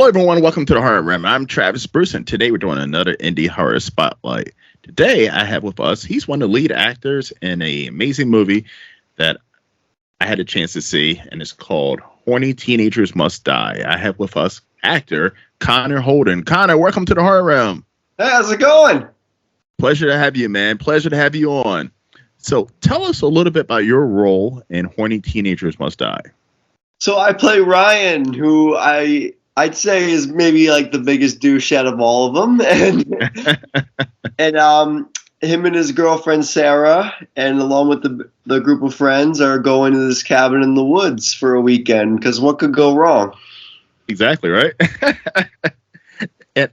Hello, everyone. Welcome to the Horror Room. I'm Travis Bruce, and today we're doing another indie horror spotlight. Today, I have with us, he's one of the lead actors in an amazing movie that I had a chance to see, and it's called Horny Teenagers Must Die. I have with us actor Connor Holden. Connor, welcome to the Horror Room. Hey, how's it going? Pleasure to have you, man. Pleasure to have you on. So tell us a little bit about your role in Horny Teenagers Must Die. So I play Ryan, who I'd say is maybe like the biggest douche out of all of them, and him and his girlfriend Sarah, and along with the group of friends, are going to this cabin in the woods for a weekend. Because what could go wrong? Exactly right. And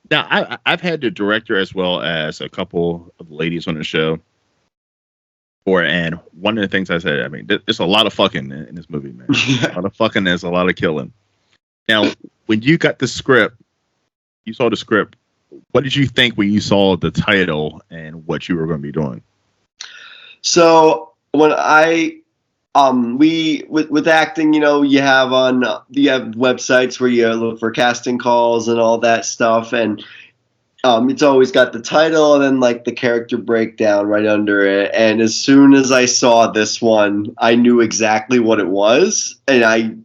now I've had the director as well as a couple of ladies on the show. And one of the things I said, I mean, there's a lot of fucking in this movie, man. A lot of fucking, there's a lot of killing. Now, when you got the script, you saw the script, what did you think when you saw the title and what you were going to be doing? So when with acting, you have websites where you look for casting calls and all that stuff, and it's always got the title and then like the character breakdown right under it. And as soon as I saw this one, I knew exactly what it was, and I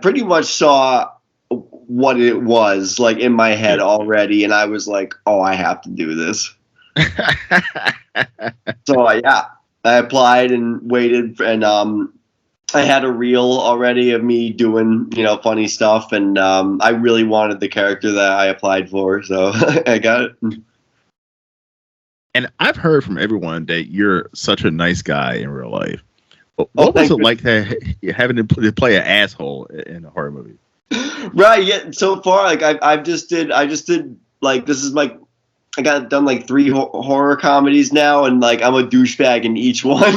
pretty much saw what it was like in my head already, and I was like, oh, I have to do this. So I applied and waited, and I had a reel already of me doing funny stuff, and I really wanted the character that I applied for, so I got it. And I've heard from everyone that you're such a nice guy in real life. What was it like having to play an asshole in a horror movie? Right. Yeah. So far, like I just did like, this is like, I got done like 3 horror comedies now, and like I'm a douchebag in each one.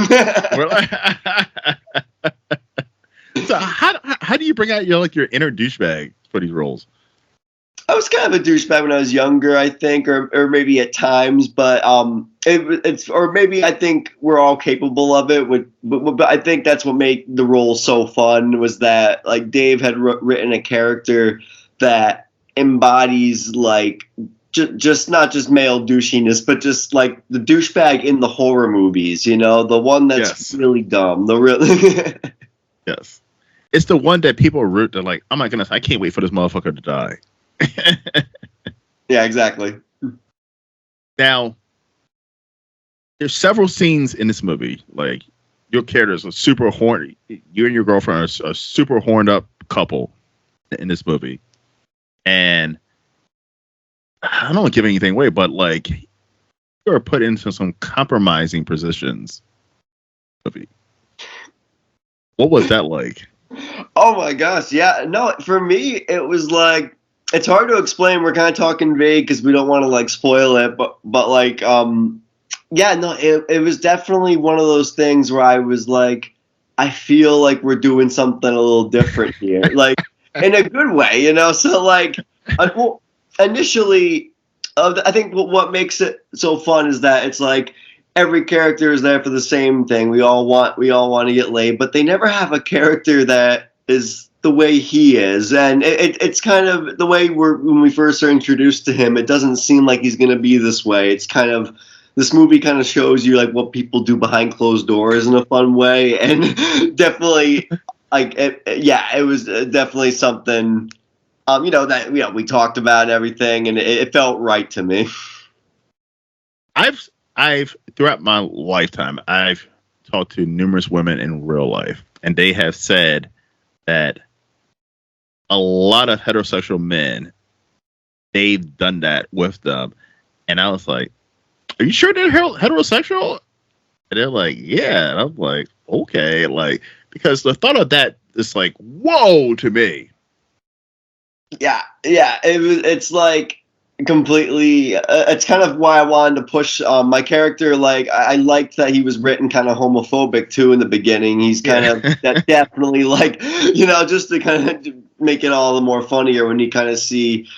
So how do you bring out your inner douchebag for these roles? I was kind of a douchebag when I was younger, I think, or maybe at times, but maybe I think we're all capable of it. But I think that's what made the role so fun, was that like Dave had written a character that embodies like just not just male douchiness, but just like the douchebag in the horror movies, the one that's really dumb, Yes, it's the one that people root. They're like, oh my goodness, I can't wait for this motherfucker to die. Yeah, exactly. Now, there's several scenes in this movie. Like, your characters are super horny. You and your girlfriend are a super horned up couple in this movie. And I don't want to give anything away, but like, you are put into some compromising positions. Movie. What was that like? Oh my gosh, yeah. No, for me, it was like, it's hard to explain. We're kind of talking vague because we don't want to like spoil it, but like, it was definitely one of those things where I was like, I feel like we're doing something a little different here, like in a good way, So like, initially, I think what makes it so fun is that it's like every character is there for the same thing. We all want to get laid, but they never have a character that is the way he is, and it's kind of the way when we first are introduced to him, it doesn't seem like he's going to be this way. It's kind of, this movie kind of shows you like what people do behind closed doors in a fun way, and definitely it was definitely something that we talked about and everything, and it felt right to me. I've throughout my lifetime, I've talked to numerous women in real life, and they have said that a lot of heterosexual men, they've done that with them. And I was like, are you sure they're heterosexual? And they're like, yeah. And I'm like, okay. Like, because the thought of that is like, whoa, to me. Yeah. It's like completely, it's kind of why I wanted to push my character. Like, I liked that he was written kind of homophobic too in the beginning. He's kind of that definitely like, just to kind of make it all the more funnier when you kind of see,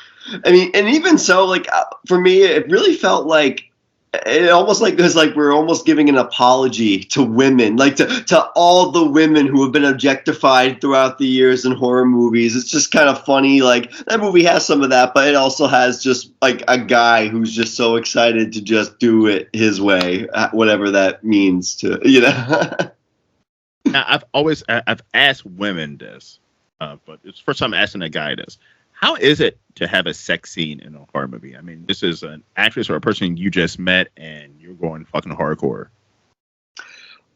I mean, and even so, like, for me, it really felt like it almost like it's like we're almost giving an apology to women, like to all the women who have been objectified throughout the years in horror movies. It's just kind of funny. Like that movie has some of that, but it also has just like a guy who's just so excited to just do it his way, whatever that means to, you know. Now, I've asked women this, but it's the first time asking a guy this. How is it to have a sex scene in a horror movie? I mean, this is an actress or a person you just met, and you're going fucking hardcore.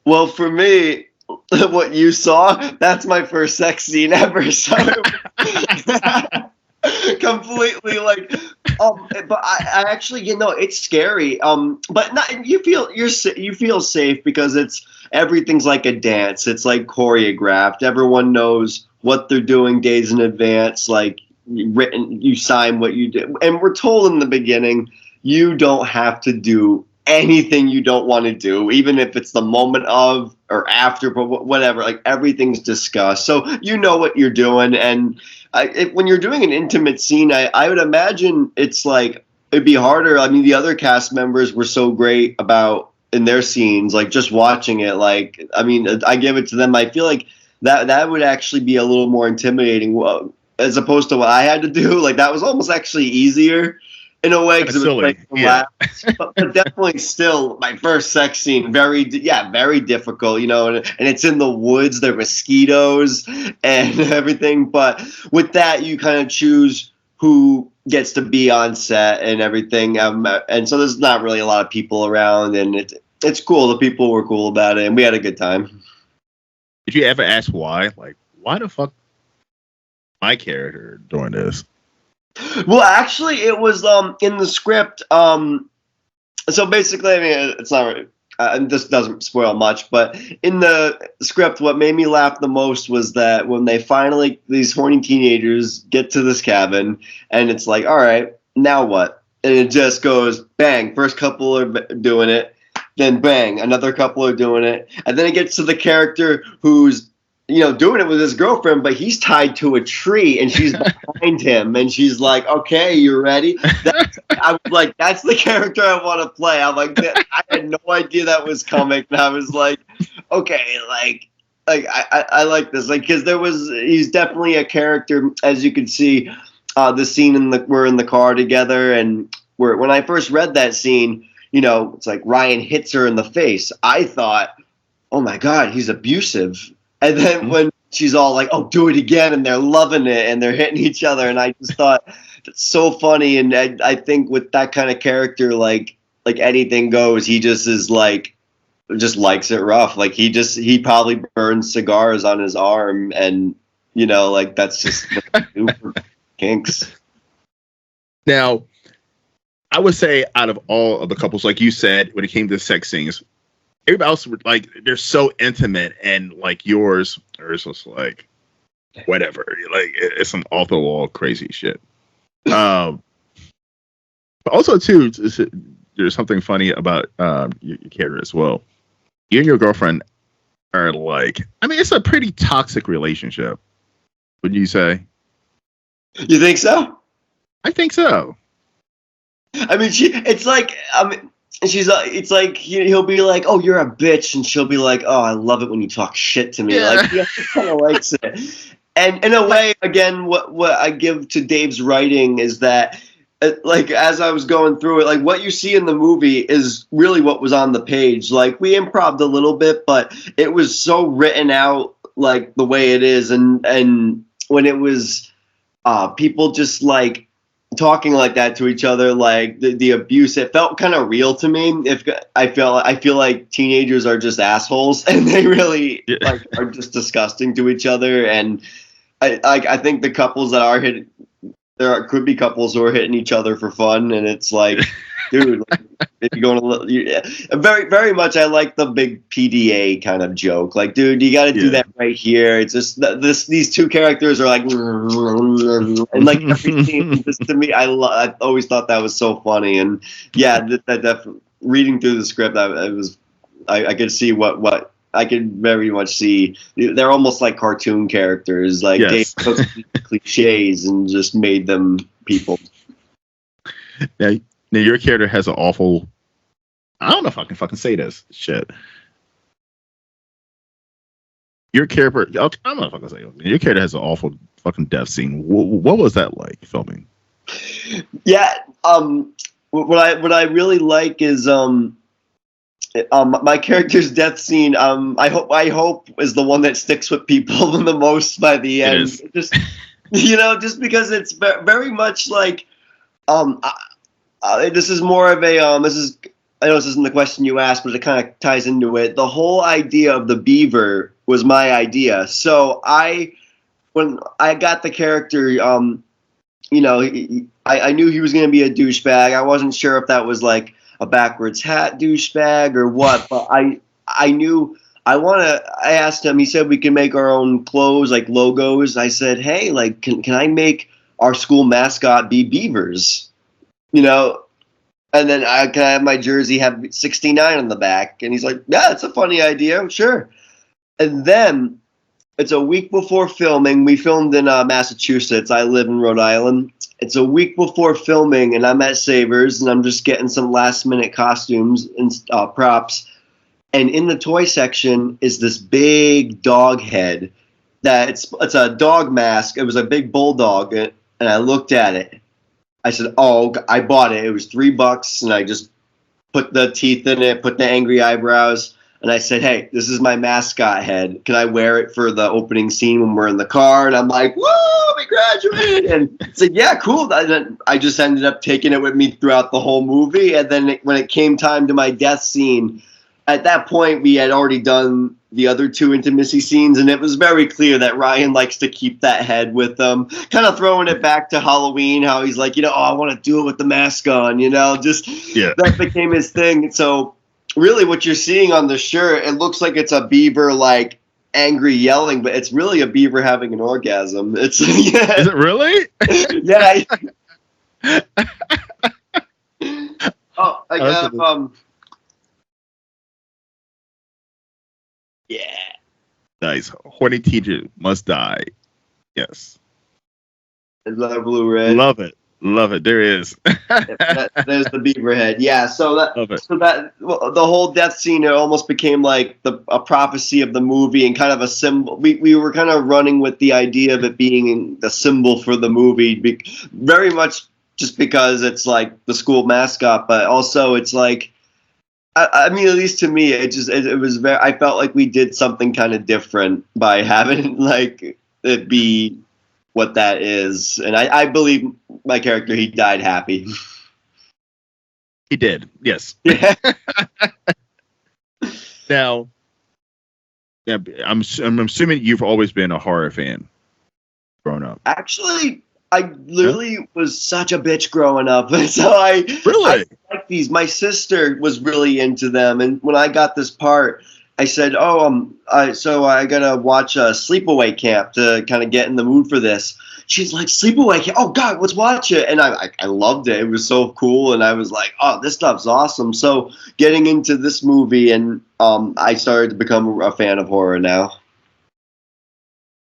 Well, for me, what you saw, that's my first sex scene ever. So completely like, but I actually, it's scary. But not, you feel safe because everything's like a dance. It's like choreographed. Everyone knows what they're doing days in advance. Like written, you sign what you do, and we're told in the beginning you don't have to do anything you don't want to do, even if it's the moment of or after, but whatever. Like everything's discussed, so you know what you're doing. And when you're doing an intimate scene, I would imagine it's like it'd be harder. I mean, the other cast members were so great about in their scenes, like just watching it. Like, I mean, I give it to them. I feel like that would actually be a little more intimidating. As opposed to what I had to do. Like that was almost actually easier in a way because it was like but definitely still my first sex scene, very difficult, and it's in the woods, there are mosquitoes and everything. But with that, you kind of choose who gets to be on set and everything, and so there's not really a lot of people around, and it's cool. The people were cool about it, and we had a good time. Did you ever ask why? Like, why the fuck my character doing this? Well, actually, it was in the script. So basically, I mean, it's not. This doesn't spoil much, but in the script, what made me laugh the most was that when they finally, these horny teenagers get to this cabin, and it's like, all right, now what? And it just goes bang. First couple are doing it, then bang, another couple are doing it, and then it gets to the character who's doing it with his girlfriend, but he's tied to a tree and she's behind him, and she's like, "Okay, you ready?" I was like, "That's the character I want to play." I'm like, I had no idea that was coming, and I was like, "Okay, like I like this, like because he's definitely a character, as you can see, the scene we're in the car together, and when I first read that scene, it's like Ryan hits her in the face. I thought, oh my God, he's abusive. And then when she's all like, "Oh, do it again," and they're loving it and they're hitting each other, and I just thought that's so funny. And I think with that kind of character, like anything goes. He just is like, just likes it rough. Like he probably burns cigars on his arm, and like that's just super kinks. Now, I would say out of all of the couples, like you said, when it came to sex scenes, everybody else, like, they're so intimate, and like yours is just like whatever, like it's some off the wall crazy shit. But also too, there's something funny about your character as well. You and your girlfriend are like, I mean, it's a pretty toxic relationship. Wouldn't you say? You think so? I think so. I mean, it's like, it's like he'll be like, "Oh, you're a bitch," and she'll be like, "Oh, I love it when you talk shit to me." Yeah. Like, he kind of likes it. And in a way, again, what I give to Dave's writing is that, like, as I was going through it, like what you see in the movie is really what was on the page. Like, we improv'd a little bit, but it was so written out like the way it is, and when it was people just like talking like that to each other, like the abuse, it felt kind of real to me. I feel like teenagers are just assholes, and they really like are just disgusting to each other. And I think the couples that are hitting, could be couples who are hitting each other for fun, and it's like, dude, like, if you're going to very, very much, I like the big PDA kind of joke. Like, dude, you got to do that right here. It's just these two characters are like, and like everything. Just to me, I always thought that was so funny. And yeah, that reading through the script, I could see what I could very much see. They're almost like cartoon characters. Like, they took cliches and just made them people. Now your character has an awful I don't know if I can fucking say this shit. Your character, I'm not fucking say it. Your character has an awful fucking death scene. What was that like filming? Yeah. What I really like is my character's death scene. I hope is the one that sticks with people the most by the end. It is. Just just because it's very much like this is more of a this is. I know this isn't the question you asked, but it kind of ties into it. The whole idea of the beaver was my idea. So when I got the character, I knew he was going to be a douchebag. I wasn't sure if that was like a backwards hat douchebag or what, but I knew I asked him, he said we can make our own clothes, like logos. I said, hey, like, can I make our school mascot be beavers? And then can I have my jersey have 69 on the back? And he's like, yeah, that's a funny idea. Sure. And then it's a week before filming. We filmed in Massachusetts. I live in Rhode Island. It's a week before filming, and I'm at Savers, and I'm just getting some last-minute costumes and props. And in the toy section is this big dog head. It's a dog mask. It was a big bulldog, and I looked at it. I said, oh, I bought it. It was $3, and I just put the teeth in it, put the angry eyebrows, and I said, hey, this is my mascot head. Can I wear it for the opening scene when we're in the car? And I'm like, whoa, we graduated. And it's like, yeah, cool. I just ended up taking it with me throughout the whole movie. And then when it came time to my death scene, at that point, we had already done the other 2 intimacy scenes, and it was very clear that Ryan likes to keep that head with him, kind of throwing it back to Halloween, how he's like, I want to do it with the mask on, that became his thing. So really what you're seeing on the shirt, it looks like it's a beaver, like, angry yelling, but it's really a beaver having an orgasm. It's yeah. Is it really? Yeah. I got yeah. Nice. Horny teacher must die. Yes. Is that a Blu-ray? Love it. There is. There's the beaver head. Yeah. So the whole death scene, it almost became like a prophecy of the movie and kind of a symbol. We were kind of running with the idea of it being the symbol for the movie, very much just because it's like the school mascot, but also it's like. I mean, at least to me, it was very. I felt like we did something kind of different by having like it be what that is, and I believe my character, he died happy. He did, yes. Yeah. Now, yeah, I'm assuming you've always been a horror fan, growing up. Actually, I literally was such a bitch growing up, so I like these. My sister was really into them, and when I got this part, I said, so I gotta watch Sleepaway Camp to kind of get in the mood for this. She's like, Sleepaway Camp? Oh God, let's watch it. And I loved it. It was so cool, and I was like, oh, this stuff's awesome. So getting into this movie, and I started to become a fan of horror now.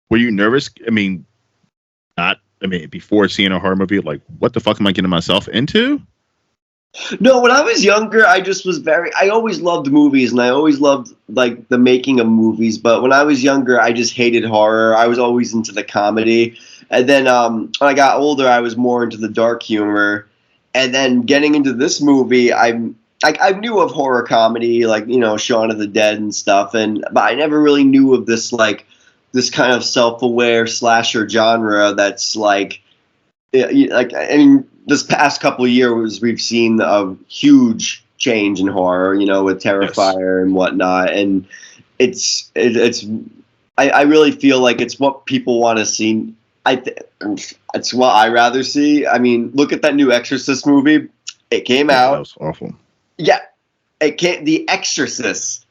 Were you nervous? Before seeing a horror movie, like, what the fuck am I getting myself into? No, when I was younger, I just was I always loved movies, and I always loved, like, the making of movies. But when I was younger, I just hated horror. I was always into the comedy. And then when I got older, I was more into the dark humor. And then getting into this movie, I knew of horror comedy, like, Shaun of the Dead and stuff. But I never really knew of this, like, this kind of self-aware slasher genre that's this past couple of years we've seen a huge change in horror, with Terrifier and whatnot, and I really feel like it's what people want to see. It's what I rather see. I mean, look at that new Exorcist movie. It came out. That was awful. Yeah, The Exorcist.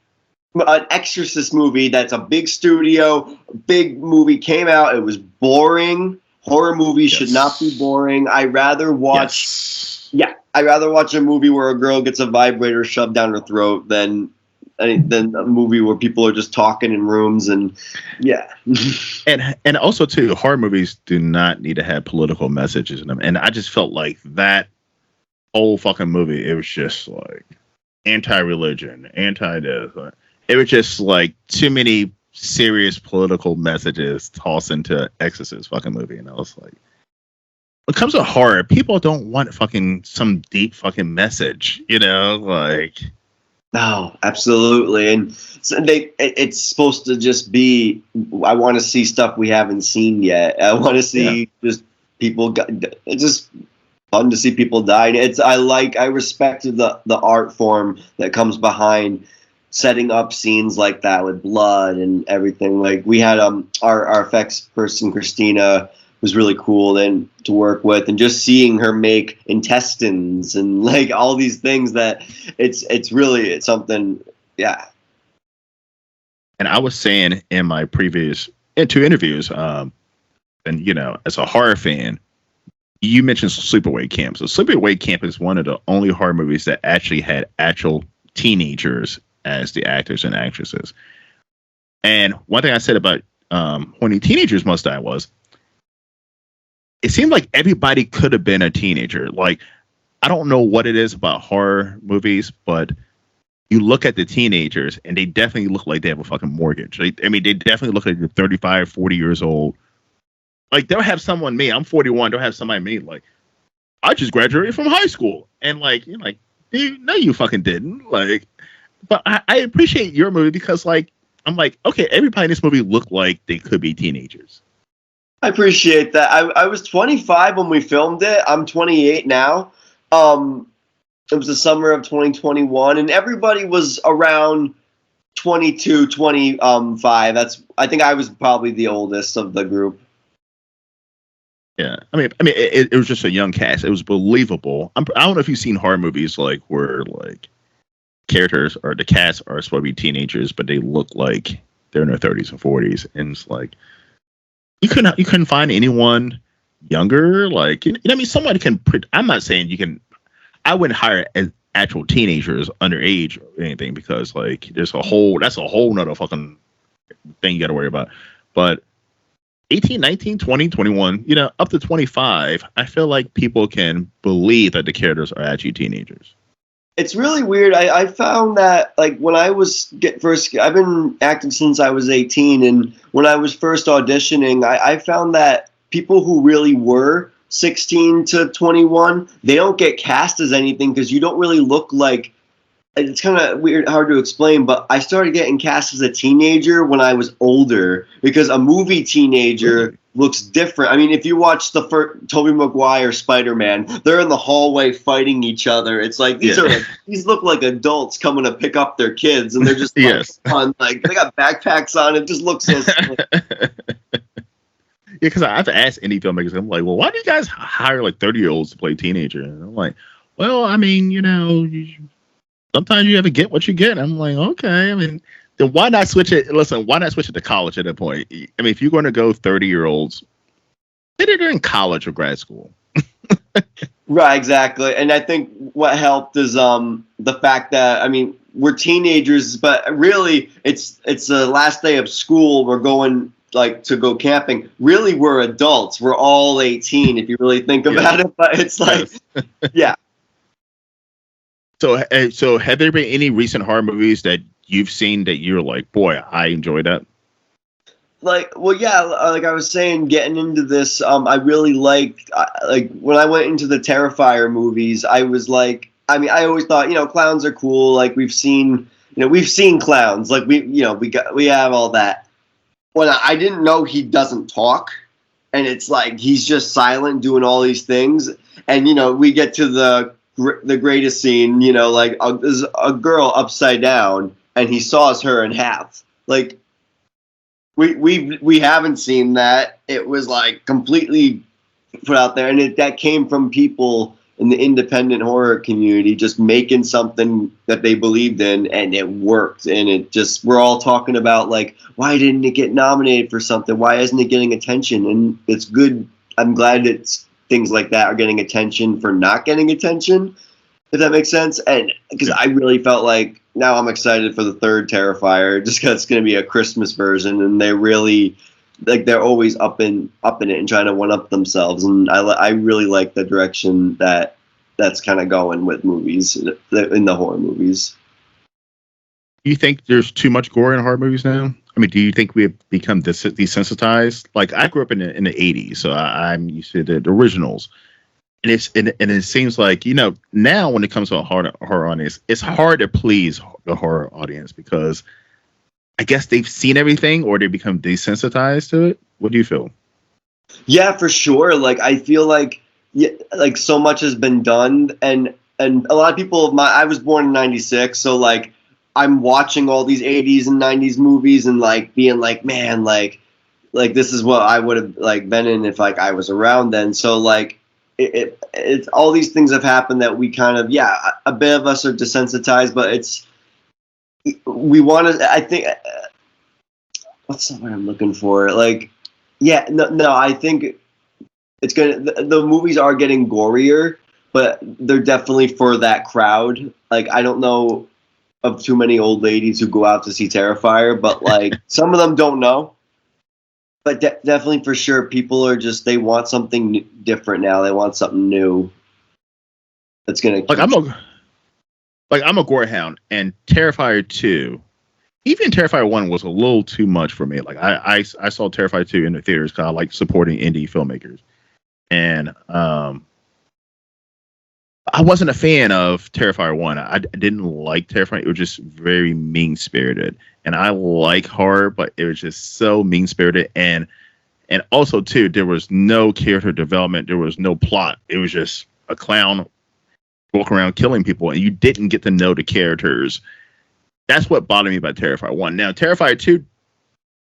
An Exorcist movie that's a big studio, big movie came out. It was boring. Horror movies should not be boring. I rather watch a movie where a girl gets a vibrator shoved down her throat than a movie where people are just talking in rooms and and also too, horror movies do not need to have political messages in them. And I just felt like that whole fucking movie, it was just like anti-religion, anti-this. It was just like too many serious political messages tossed into Exorcist fucking movie, and I was like, when it comes to horror, people don't want fucking some deep fucking message, you know, like. No, absolutely, and so it's supposed to just be. I want to see stuff we haven't seen yet. I want to see just people. It's just fun to see people die. I respected the art form that comes behind setting up scenes like that with blood and everything. Like we had our effects person Christina was really cool then to work with, and just seeing her make intestines and like all these things that it's something. Yeah. And I was saying in my previous two interviews, and you know, as a horror fan, you mentioned Sleepaway Camp. So Sleepaway Camp is one of the only horror movies that actually had actual teenagers as the actors and actresses. And one thing I said about Horny Teenagers Must Die was, it seemed like everybody could have been a teenager. Like, I don't know what it is about horror movies, but you look at the teenagers and they definitely look like they have a fucking mortgage. They definitely look like they're 35, 40 years old. Like, they'll have someone, me, I'm 41, they'll have somebody, me, like, I just graduated from high school. And, like, you're like, dude, no, you fucking didn't. Like, but I appreciate your movie because, like, I'm like, okay, everybody in this movie looked like they could be teenagers. I appreciate that. I was 25 when we filmed it. I'm 28 now. It was the summer of 2021, and everybody was around 22, 25. I think I was probably the oldest of the group. Yeah, I mean, it was just a young cast. It was believable. I don't know if you've seen horror movies like where like characters or the cast are supposed to be teenagers, but they look like they're in their 30s and 40s, and it's like you couldn't find anyone younger. Like, you know, I mean, somebody can. I'm not saying you can. I wouldn't hire as actual teenagers underage or anything because like that's a whole nother fucking thing you got to worry about. But 18, 19, 20, 21, you know, up to 25, I feel like people can believe that the characters are actually teenagers. It's really weird. I found that like when I was I've been acting since I was 18, and when I was first auditioning, I found that people who really were 16 to 21, they don't get cast as anything because you don't really look like. It's kind of weird, hard to explain, but I started getting cast as a teenager when I was older because a movie teenager looks different. I mean, if you watch the first Tobey Maguire Spider-Man, they're in the hallway fighting each other. It's like these look like adults coming to pick up their kids, and they're just fun. Like they got backpacks on. It just looks so. Yeah, because I've asked indie filmmakers, I'm like, well, why do you guys hire like 30-year-olds to play teenager? And I'm like, well, I mean, you know, sometimes you have to get what you get. I'm like, okay. I mean, then why not switch it? Listen, why not switch it to college at that point? I mean, if you're going to go 30-year-olds, they're in college or grad school. Right, exactly. And I think what helped is the fact that, I mean, we're teenagers, but really it's the last day of school. We're going like to go camping. Really, we're adults. We're all 18 if you really think about it. But it's like, yeah. So have there been any recent horror movies that you've seen that you're like, boy, I enjoyed that? Like, well, yeah, like I was saying, getting into this, I really liked, like, when I went into the Terrifier movies, I was like, I mean, I always thought, you know, clowns are cool. Like, we've seen clowns. Like, we have all that. When I didn't know he doesn't talk, and it's like he's just silent doing all these things. And, you know, we get to the greatest scene, you know, like there's a girl upside down and he saws her in half. Like we haven't seen that. It was like completely put out there, and that came from people in the independent horror community just making something that they believed in, and it worked. And it just, we're all talking about like, why didn't it get nominated for something? Why isn't it getting attention? And it's good. I'm glad it's things like that are getting attention for not getting attention, if that makes sense. And because I really felt like now I'm excited for the third Terrifier, just because it's going to be a Christmas version, and they really, like, they're always up in it and trying to one up themselves. And I really like the direction that that's kind of going with movies in the horror movies. Do you think there's too much gore in horror movies now? I mean, do you think we have become desensitized? Like, I grew up in the '80s, so I'm used to the originals, and it seems like, now when it comes to a horror audience, it's hard to please the horror audience because I guess they've seen everything or they become desensitized to it. What do you feel? Yeah, for sure. Like, I feel like, yeah, like so much has been done, and a lot of people. I was born in '96, so like I'm watching all these '80s and '90s movies and like being like, man, like this is what I would have like been in if like I was around then. So like it's all these things have happened that we kind of, yeah, a bit of us are desensitized, but we want to. I think what's the word I'm looking for? Like, yeah, no, I think it's gonna. The movies are getting gorier, but they're definitely for that crowd. Like, I don't know of too many old ladies who go out to see Terrifier, but like some of them don't know. But definitely for sure, people are just, they want something different now. They want something new. That's gonna keep. I'm a gore hound, and Terrifier 2, even Terrifier 1 was a little too much for me. Like, I saw Terrifier 2 in the theaters because I like supporting indie filmmakers, and I wasn't a fan of Terrifier 1. I didn't like Terrifier. It was just very mean-spirited. And I like horror, but it was just so mean-spirited. And also, too, there was no character development. There was no plot. It was just a clown walking around killing people, and you didn't get to know the characters. That's what bothered me about Terrifier 1. Now, Terrifier 2,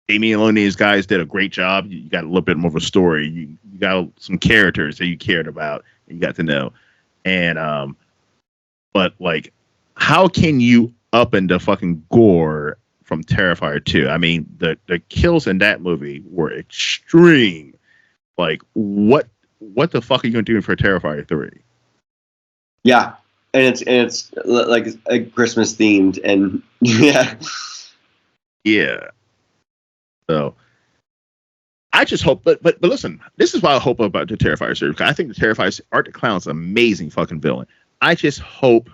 Damien Looney's guys did a great job. You got a little bit more of a story. You got some characters that you cared about and you got to know. And but like, how can you up in the fucking gore from Terrifier 2? I mean, the kills in that movie were extreme. Like, what the fuck are you gonna do for Terrifier 3? Yeah, and it's like Christmas themed, and yeah. So I just hope, but listen, this is what I hope about the Terrifier series. I think the Terrifier Art the Clown is an amazing fucking villain. I just hope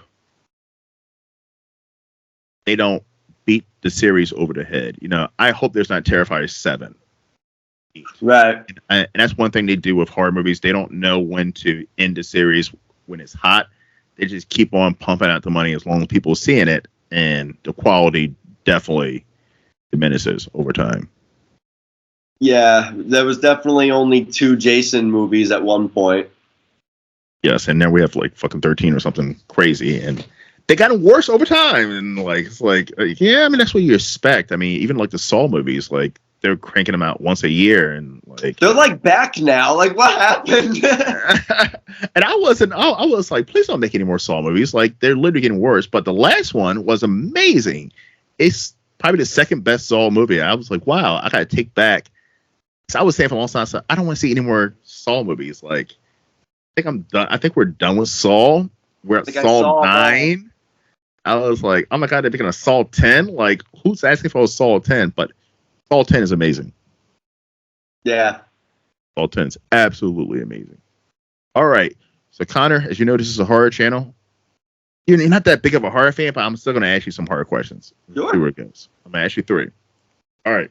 they don't beat the series over the head. I hope there's not Terrifier 7. Right. And that's one thing they do with horror movies. They don't know when to end the series when it's hot. They just keep on pumping out the money as long as people are seeing it, and the quality definitely diminishes over time. Yeah, there was definitely only 2 Jason movies at one point. Yes, and now we have like fucking 13 or something crazy, and they got worse over time. And like, it's like, yeah, I mean, that's what you expect. I mean, even like the Saw movies, like they're cranking them out once a year, and like they're like back now. Like, what happened? And I was like, please don't make any more Saw movies. Like, they're literally getting worse. But the last one was amazing. It's probably the second best Saw movie. I was like, wow, I gotta take back. So I was saying for a long time, so I don't want to see any more Saw movies. Like, I think I'm done. I think we're done with Saw. We're at Saw 9. I was like, oh my god, they're making a Saw 10. Like, who's asking for a Saw 10? But Saw 10 is amazing. Yeah. Saw 10 is absolutely amazing. All right. So Connor, as you know, this is a horror channel. You're not that big of a horror fan, but I'm still going to ask you some horror questions. Sure. See where it goes. I'm going to ask you 3. All right.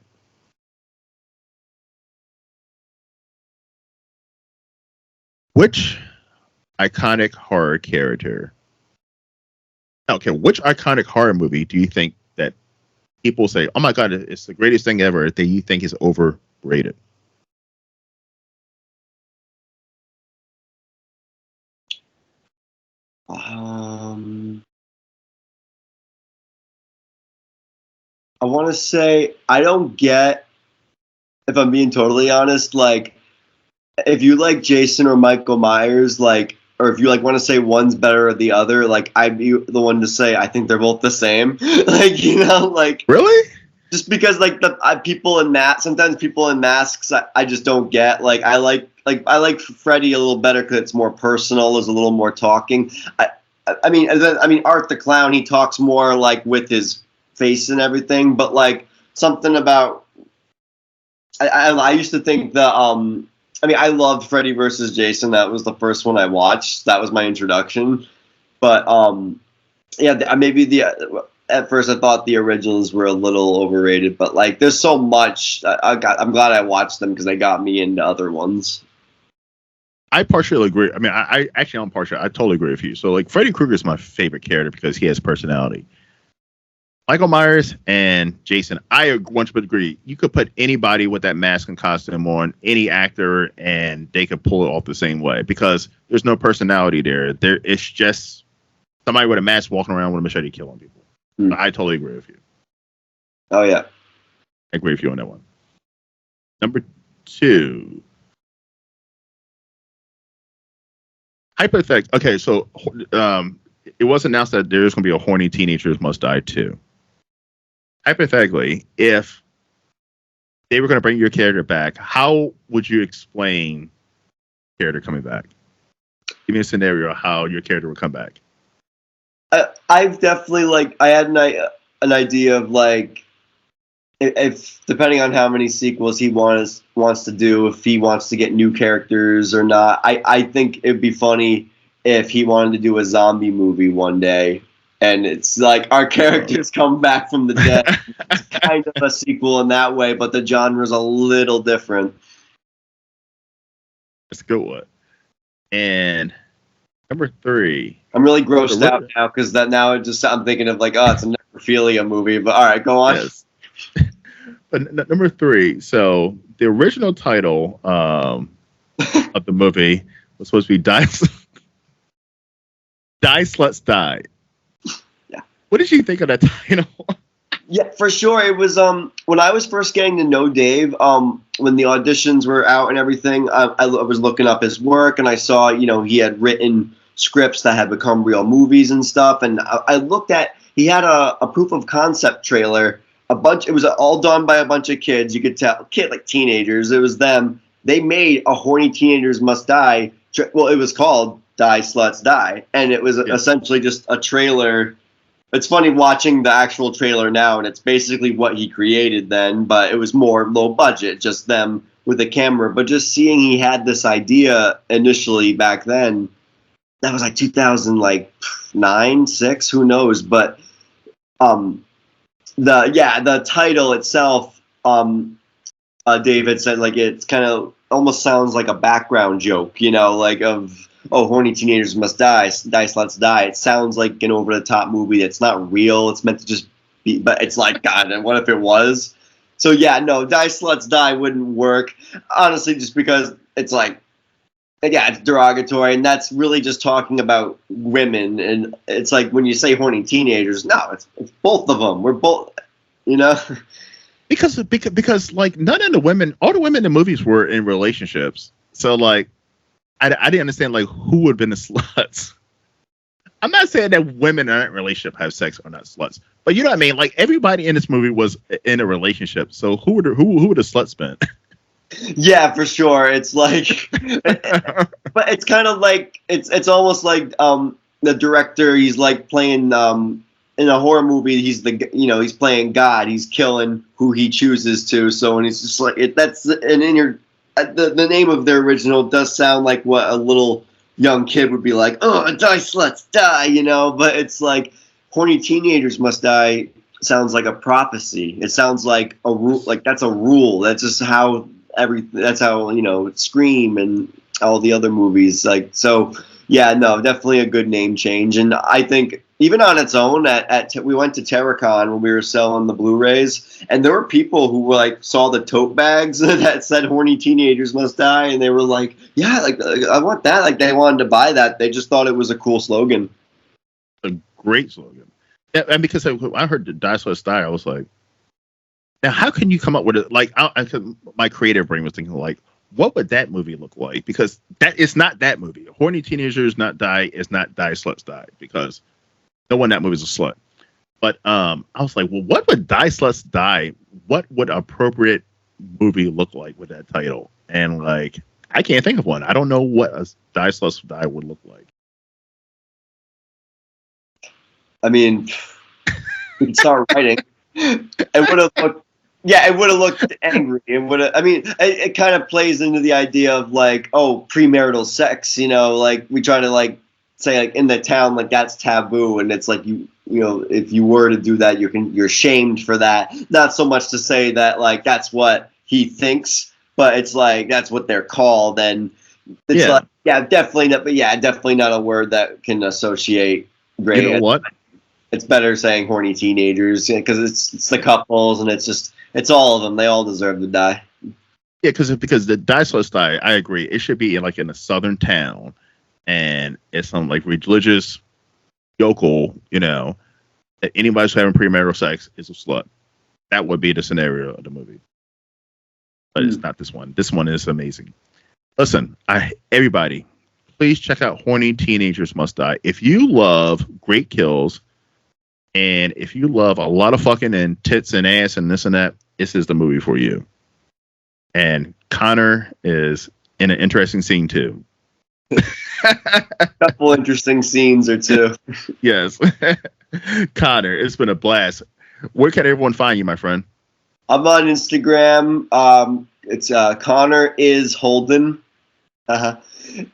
Which iconic horror character? Okay, which iconic horror movie do you think that people say, "Oh my god, it's the greatest thing ever," that you think is overrated? I want to say I don't get, if I'm being totally honest, like if you like Jason or Michael Myers, like, or if you like want to say one's better or the other, like I'd be the one to say I think they're both the same. Like, like really, just because like people in masks, sometimes people in masks, I just don't get. Like I like Freddy a little better because it's more personal. There's a little more talking. I mean Art the Clown, he talks more like with his face and everything, but like something about I used to think the I mean, I loved Freddy versus Jason. That was the first one I watched. That was my introduction. But yeah, maybe at first I thought the originals were a little overrated, but like there's so much. I'm glad I watched them because they got me into other ones. I partially agree. I mean, I actually, I'm partial. I totally agree with you. So, like, Freddy Krueger is my favorite character because he has personality. Michael Myers and Jason, I 100% agree. You could put anybody with that mask and costume on, any actor, and they could pull it off the same way because there's no personality there. It's just somebody with a mask walking around with a machete killing people. So I totally agree with you. Oh, yeah. I agree with you on that one. Number 2. Hypothetical. Okay, so it was announced that there's going to be a Horny Teenagers Must Die 2. Hypothetically, if they were going to bring your character back, how would you explain character coming back? Give me a scenario how your character would come back. I've definitely I had an idea of like if depending on how many sequels he wants to do, if he wants to get new characters or not. I think it'd be funny if he wanted to do a zombie movie one day. And it's like our characters come back from the dead. It's kind of a sequel in that way, but the genre's a little different. That's a good one. And number 3. I'm really grossed out now because I'm thinking of like, oh, it's a necrophilia movie. But all right, go on. Yes. But number 3. So the original title of the movie was supposed to be Die Sluts Die. What did you think of that title? Yeah, for sure. It was when I was first getting to know Dave, when the auditions were out and everything, I was looking up his work and I saw, he had written scripts that had become real movies and stuff. And I looked at, he had a proof of concept trailer, it was all done by a bunch of kids. You could tell, like teenagers. It was them. They made a Horny Teenagers Must Die. Well, it was called Die Sluts Die. And it was essentially just a trailer. It's funny watching the actual trailer now, and it's basically what he created then, but it was more low budget, just them with a camera. But just seeing he had this idea initially back then, that was like 2009, 6, who knows? But the title itself, David said like it's kind of almost sounds like a background joke, like of. Oh, Horny Teenagers Must Die, Die Sluts Die. It sounds like an over-the-top movie that's not real. It's meant to just be, but it's like, God, and what if it was? So, yeah, no, Die Sluts Die wouldn't work. Honestly, just because it's like, yeah, it's derogatory, and that's really just talking about women. And it's like when you say horny teenagers, no, it's both of them. We're both, Because like, none of the women, all the women in the movies were in relationships. So, like, I didn't understand like who would have been the sluts. I'm not saying that women in a relationship have sex are not sluts, but you know what I mean. Like everybody in this movie was in a relationship, so who would the sluts been? Yeah, for sure. It's like, but it's kind of like it's almost like the director. He's like playing in a horror movie. He's he's playing God. He's killing who he chooses to. So and he's just like the name of their original does sound like what a little young kid would be like, oh, Die Sluts Die, but it's like Horny Teenagers Must Die sounds like a prophecy. It sounds like a rule, like that's a rule. That's just how that's how, Scream and all the other movies, like, so yeah, no, definitely a good name change. And I think even on its own, we went to Terracon when we were selling the Blu-rays, and there were people who saw the tote bags that said "Horny Teenagers Must Die," and they were like, "Yeah, like I want that." Like they wanted to buy that. They just thought it was a cool slogan. A great slogan. Yeah, and because I heard the Die Sluts Die, I was like, now how can you come up with it? Like, my creative brain was thinking like, what would that movie look like? Because that is not that movie. Horny Teenagers Not Die is not Die Sluts Die because no one in that movie is a slut. But I was like, well, what would Die Sluts Die? What would appropriate movie look like with that title? And like, I can't think of one. I don't know what a Die Sluts Die would look like. I mean, we could start writing. It would have looked Yeah, it would have looked angry. It would have. I mean, it kind of plays into the idea of like, oh, premarital sex. You know, like we try to like say like in the town like that's taboo, and it's like you know if you were to do that, you're shamed for that. Not so much to say that like that's what he thinks, but it's like that's what they're called, and it's Yeah. like yeah, definitely not. But yeah, definitely not a word that can associate You know great. what? It's better saying horny teenagers because it's the couples and it's all of them. They all deserve to die. Yeah, because the Diceless die, I agree. It should be in a southern town, and it's some like religious yokel. That anybody who's having premarital sex is a slut. That would be the scenario of the movie, but it's not this one. This one is amazing. Listen, everybody, please check out Horny Teenagers Must Die. If you love great kills, and if you love a lot of fucking and tits and ass and this and that, this is the movie for you. And Connor is in an interesting scene too. Couple interesting scenes or two. Yes. Connor, it's been a blast. Where can everyone find you, my friend? I'm on Instagram. It's Connor is Holden. Uh-huh.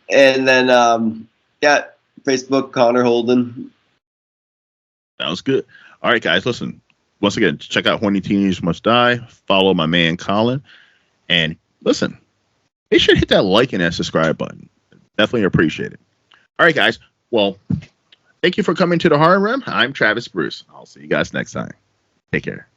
And then yeah, Facebook Connor Holden. Sounds good. All right, guys, listen. Once again, check out Horny Teenagers Must Die. Follow my man Colin. And listen, they should hit that like and that subscribe button. Definitely appreciate it. All right, guys. Well, thank you for coming to the Horror Room. I'm Travis Bruce. I'll see you guys next time. Take care.